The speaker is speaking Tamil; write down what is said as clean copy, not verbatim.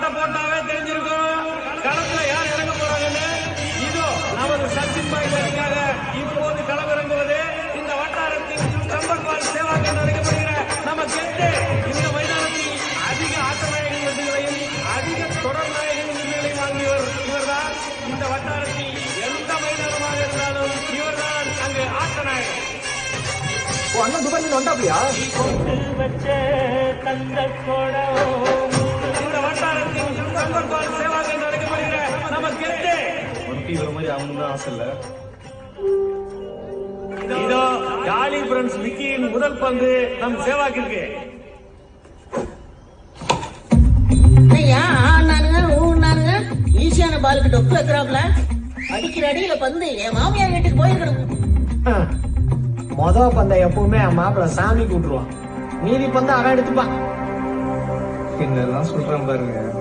ஆட்டத்தை போட்டாவே தெரிஞ்சிருக்கும் களத்துல யார் இறங்க போறாங்கன்னு. இதோ நமது சச்சின் பாய்க்காக இப்போது களமிறங்குவது இந்த வட்டாரத்தின் கம்பர்பால் சேவாக் என்று அழைக்கப்படுகிற நம்ம கெட்டு. இந்த மைதானத்தில் அதிக ஆட்டநாயகன் விருதுகளையும் அதிக தொடர் நாயகன் விருதுகளையும் வாங்கியவர் இவர்தான். இந்த வட்டாரத்தில் எந்த மைதானமாக இருந்தாலும் இவர்தான் அங்கு ஆட்டநாயகன். அண்ணன் துபாயில வந்தாப்பியா? இந்த வட்டாரத்தின் கம்பர்பால் சேவாக் என்று அழைக்கப்படுகிற நம்ம கெட்டு. இதோ ஜாலி பிரெண்ட்ஸ் விக்கியின் முதல் பந்து நம் சேவாக்கிற்கு. ஈஸியான பாலுக்கு டொக்கு வைக்கிறாப்ல. அடிக்கிற அடியில பந்து என் மாமியார் வீட்டுக்கு போயிருக்கணும். மொத பந்தை எப்பவுமே மாப்பிள்ள சாமி கூட்டுருவான், மீதி பந்தை அவன் எடுத்துப்பான். என்னெல்லாம் சொல்றேன் பாருங்க.